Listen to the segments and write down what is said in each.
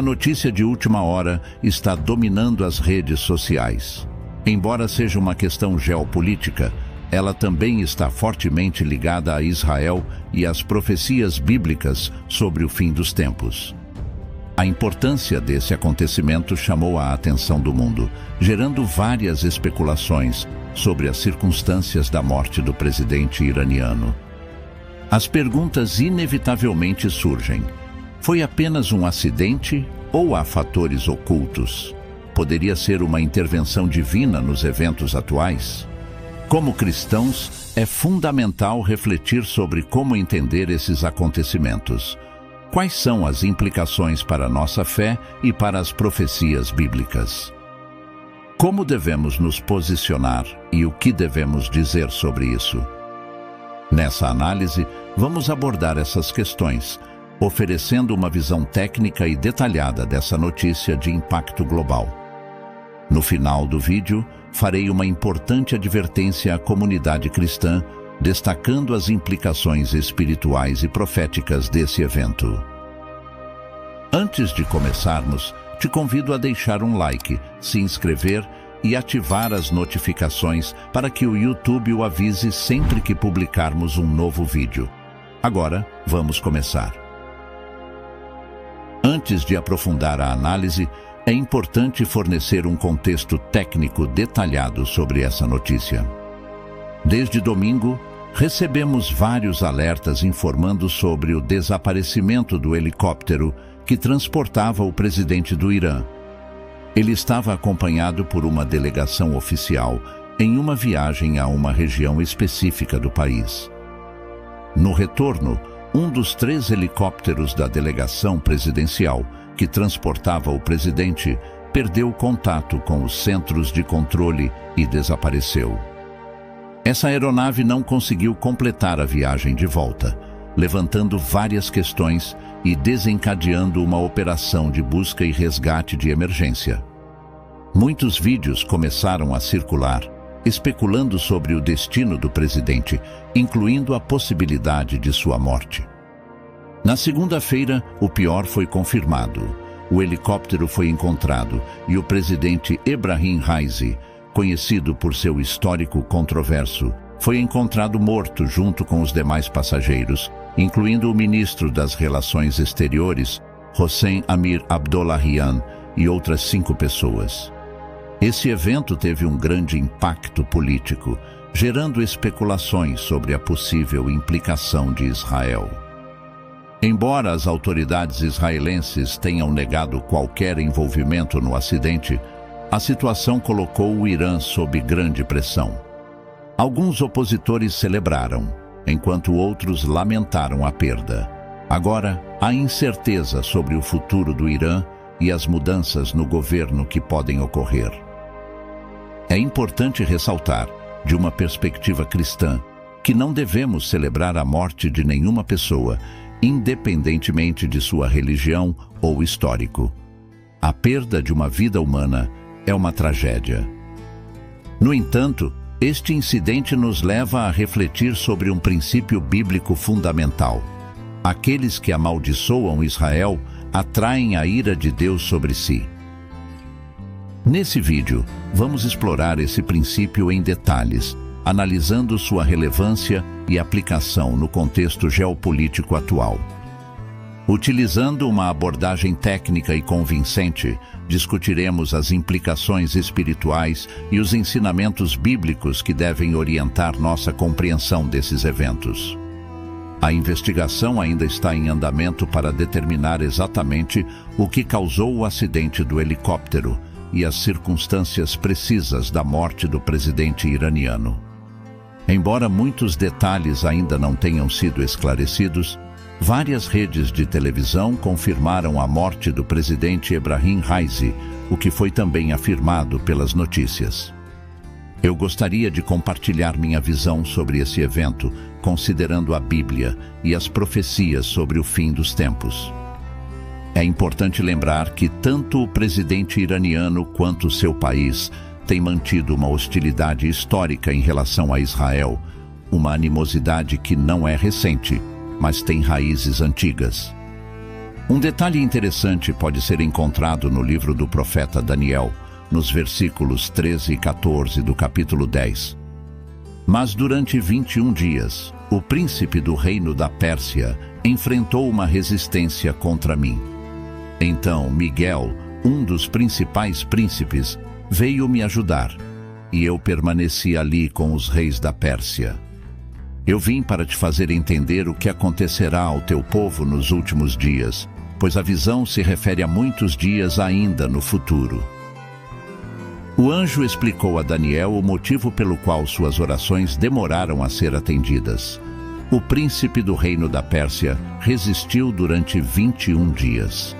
A notícia de última hora está dominando as redes sociais. Embora seja uma questão geopolítica, ela também está fortemente ligada a Israel e às profecias bíblicas sobre o fim dos tempos. A importância desse acontecimento chamou a atenção do mundo, gerando várias especulações sobre as circunstâncias da morte do presidente iraniano. As perguntas inevitavelmente surgem: foi apenas um acidente ou há fatores ocultos? Poderia ser uma intervenção divina nos eventos atuais? Como cristãos, é fundamental refletir sobre como entender esses acontecimentos. Quais são as implicações para a nossa fé e para as profecias bíblicas? Como devemos nos posicionar e o que devemos dizer sobre isso? Nessa análise, vamos abordar essas questões, oferecendo uma visão técnica e detalhada dessa notícia de impacto global. No final do vídeo, farei uma importante advertência à comunidade cristã, destacando as implicações espirituais e proféticas desse evento. Antes de começarmos, te convido a deixar um like, se inscrever e ativar as notificações para que o YouTube o avise sempre que publicarmos um novo vídeo. Agora, vamos começar. Antes de aprofundar a análise, é importante fornecer um contexto técnico detalhado sobre essa notícia. Desde domingo, recebemos vários alertas informando sobre o desaparecimento do helicóptero que transportava o presidente do Irã. Ele estava acompanhado por uma delegação oficial em uma viagem a uma região específica do país. No retorno, um dos 3 helicópteros da delegação presidencial que transportava o presidente perdeu contato com os centros de controle e desapareceu. Essa aeronave não conseguiu completar a viagem de volta, levantando várias questões e desencadeando uma operação de busca e resgate de emergência. Muitos vídeos começaram a circular, especulando sobre o destino do presidente, incluindo a possibilidade de sua morte. Na segunda-feira, o pior foi confirmado. O helicóptero foi encontrado e o presidente Ebrahim Raisi, conhecido por seu histórico controverso, foi encontrado morto junto com os demais passageiros, incluindo o ministro das Relações Exteriores, Hossein Amir Abdollahian, e outras 5 pessoas. Esse evento teve um grande impacto político, gerando especulações sobre a possível implicação de Israel. Embora as autoridades israelenses tenham negado qualquer envolvimento no acidente, a situação colocou o Irã sob grande pressão. Alguns opositores celebraram, enquanto outros lamentaram a perda. Agora, há incerteza sobre o futuro do Irã e as mudanças no governo que podem ocorrer. É importante ressaltar, de uma perspectiva cristã, que não devemos celebrar a morte de nenhuma pessoa, independentemente de sua religião ou histórico. A perda de uma vida humana é uma tragédia. No entanto, este incidente nos leva a refletir sobre um princípio bíblico fundamental. Aqueles que amaldiçoam Israel atraem a ira de Deus sobre si. Nesse vídeo, vamos explorar esse princípio em detalhes, analisando sua relevância e aplicação no contexto geopolítico atual. Utilizando uma abordagem técnica e convincente, discutiremos as implicações espirituais e os ensinamentos bíblicos que devem orientar nossa compreensão desses eventos. A investigação ainda está em andamento para determinar exatamente o que causou o acidente do helicóptero e as circunstâncias precisas da morte do presidente iraniano. Embora muitos detalhes ainda não tenham sido esclarecidos, várias redes de televisão confirmaram a morte do presidente Ebrahim Raisi, o que foi também afirmado pelas notícias. Eu gostaria de compartilhar minha visão sobre esse evento, considerando a Bíblia e as profecias sobre o fim dos tempos. É importante lembrar que tanto o presidente iraniano quanto seu país têm mantido uma hostilidade histórica em relação a Israel, uma animosidade que não é recente, mas tem raízes antigas. Um detalhe interessante pode ser encontrado no livro do profeta Daniel, nos versículos 13 e 14 do capítulo 10. Mas durante 21 dias, o príncipe do reino da Pérsia enfrentou uma resistência contra mim. Então Miguel, um dos principais príncipes, veio me ajudar, e eu permaneci ali com os reis da Pérsia. Eu vim para te fazer entender o que acontecerá ao teu povo nos últimos dias, pois a visão se refere a muitos dias ainda no futuro. O anjo explicou a Daniel o motivo pelo qual suas orações demoraram a ser atendidas. O príncipe do reino da Pérsia resistiu durante 21 dias.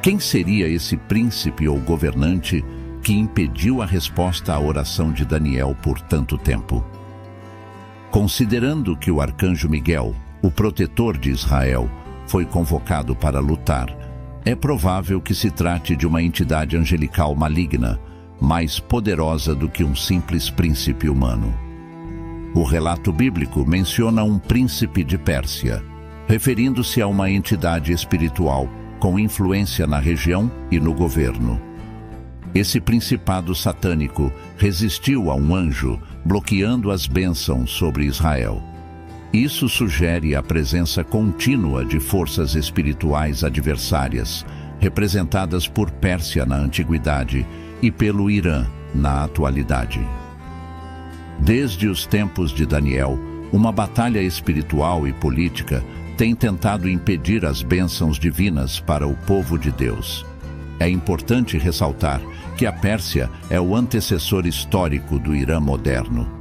Quem seria esse príncipe ou governante que impediu a resposta à oração de Daniel por tanto tempo? Considerando que o arcanjo Miguel, o protetor de Israel, foi convocado para lutar, é provável que se trate de uma entidade angelical maligna, mais poderosa do que um simples príncipe humano. O relato bíblico menciona um príncipe de Pérsia, referindo-se a uma entidade espiritual com influência na região e no governo. Esse principado satânico resistiu a um anjo, bloqueando as bênçãos sobre Israel. Isso sugere a presença contínua de forças espirituais adversárias, representadas por Pérsia na antiguidade e pelo Irã na atualidade. Desde os tempos de Daniel, uma batalha espiritual e política tem tentado impedir as bênçãos divinas para o povo de Deus. É importante ressaltar que a Pérsia é o antecessor histórico do Irã moderno.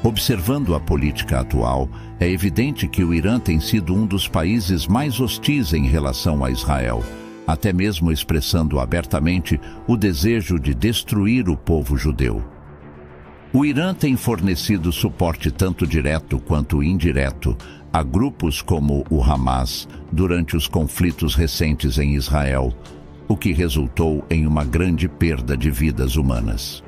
Observando a política atual, é evidente que o Irã tem sido um dos países mais hostis em relação a Israel, até mesmo expressando abertamente o desejo de destruir o povo judeu. O Irã tem fornecido suporte tanto direto quanto indireto a grupos como o Hamas durante os conflitos recentes em Israel, o que resultou em uma grande perda de vidas humanas.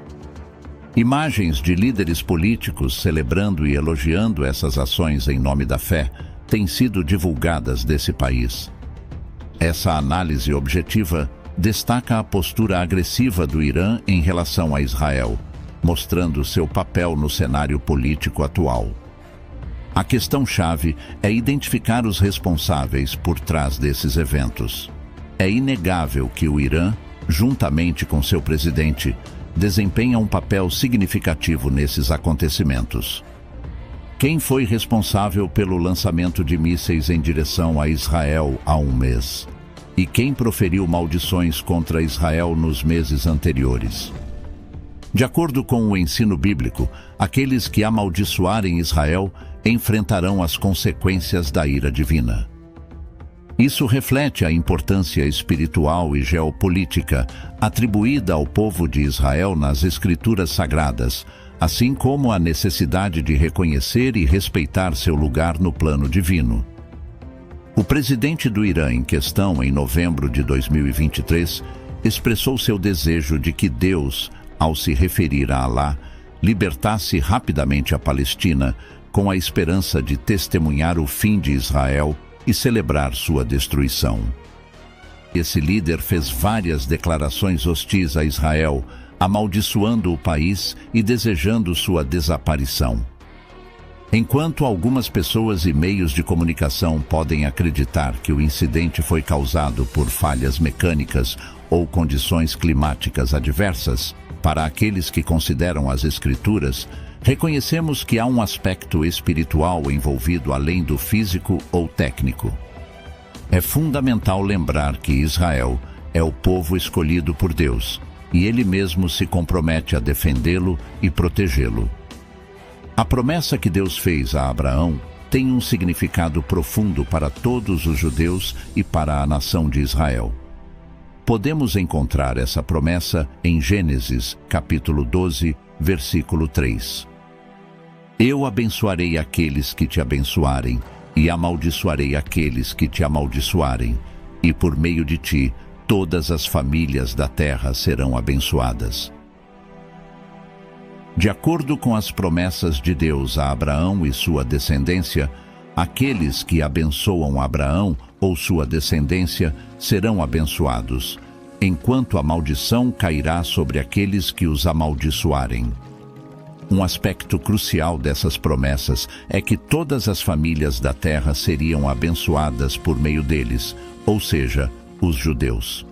Imagens de líderes políticos celebrando e elogiando essas ações em nome da fé têm sido divulgadas desse país. Essa análise objetiva destaca a postura agressiva do Irã em relação a Israel, mostrando seu papel no cenário político atual. A questão-chave é identificar os responsáveis por trás desses eventos. É inegável que o Irã, juntamente com seu presidente, desempenha um papel significativo nesses acontecimentos. Quem foi responsável pelo lançamento de mísseis em direção a Israel há um mês? E quem proferiu maldições contra Israel nos meses anteriores? De acordo com o ensino bíblico, aqueles que amaldiçoarem Israel enfrentarão as consequências da ira divina. Isso reflete a importância espiritual e geopolítica atribuída ao povo de Israel nas Escrituras Sagradas, assim como a necessidade de reconhecer e respeitar seu lugar no plano divino. O presidente do Irã em questão, em novembro de 2023, expressou seu desejo de que Deus, ao se referir a Alá, libertasse rapidamente a Palestina, com a esperança de testemunhar o fim de Israel e celebrar sua destruição. Esse líder fez várias declarações hostis a Israel, amaldiçoando o país e desejando sua desaparição. Enquanto algumas pessoas e meios de comunicação podem acreditar que o incidente foi causado por falhas mecânicas ou condições climáticas adversas, para aqueles que consideram as Escrituras, reconhecemos que há um aspecto espiritual envolvido além do físico ou técnico. É fundamental lembrar que Israel é o povo escolhido por Deus, e Ele mesmo se compromete a defendê-lo e protegê-lo. A promessa que Deus fez a Abraão tem um significado profundo para todos os judeus e para a nação de Israel. Podemos encontrar essa promessa em Gênesis, capítulo 12, versículo 3. Eu abençoarei aqueles que te abençoarem, e amaldiçoarei aqueles que te amaldiçoarem, e por meio de ti todas as famílias da terra serão abençoadas. De acordo com as promessas de Deus a Abraão e sua descendência, aqueles que abençoam Abraão ou sua descendência serão abençoados, enquanto a maldição cairá sobre aqueles que os amaldiçoarem. Um aspecto crucial dessas promessas é que todas as famílias da terra seriam abençoadas por meio deles, ou seja, os judeus.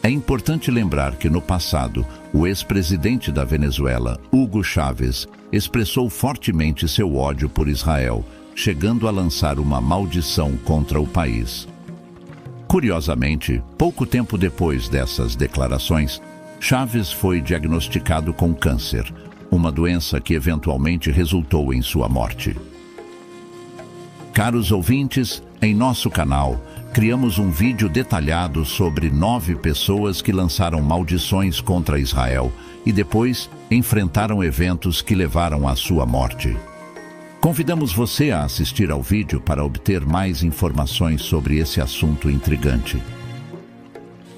É importante lembrar que no passado, o ex-presidente da Venezuela, Hugo Chávez, expressou fortemente seu ódio por Israel, chegando a lançar uma maldição contra o país. Curiosamente, pouco tempo depois dessas declarações, Chávez foi diagnosticado com câncer, uma doença que eventualmente resultou em sua morte. Caros ouvintes, em nosso canal, criamos um vídeo detalhado sobre 9 pessoas que lançaram maldições contra Israel e depois enfrentaram eventos que levaram à sua morte. Convidamos você a assistir ao vídeo para obter mais informações sobre esse assunto intrigante.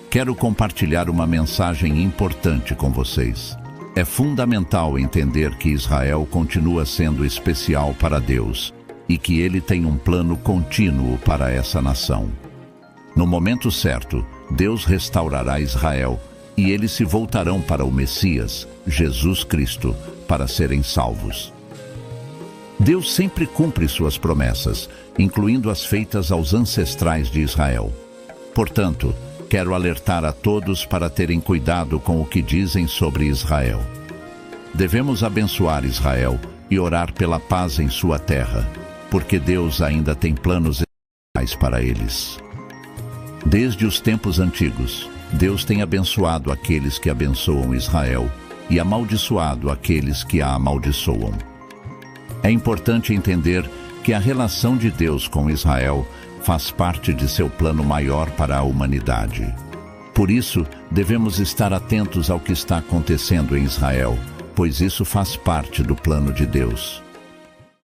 Quero compartilhar uma mensagem importante com vocês. É fundamental entender que Israel continua sendo especial para Deus e que Ele tem um plano contínuo para essa nação. No momento certo, Deus restaurará Israel e eles se voltarão para o Messias, Jesus Cristo, para serem salvos. Deus sempre cumpre suas promessas, incluindo as feitas aos ancestrais de Israel. Portanto, quero alertar a todos para terem cuidado com o que dizem sobre Israel. Devemos abençoar Israel e orar pela paz em sua terra, porque Deus ainda tem planos especiais para eles. Desde os tempos antigos, Deus tem abençoado aqueles que abençoam Israel e amaldiçoado aqueles que a amaldiçoam. É importante entender que a relação de Deus com Israel faz parte de seu plano maior para a humanidade. Por isso, devemos estar atentos ao que está acontecendo em Israel, pois isso faz parte do plano de Deus.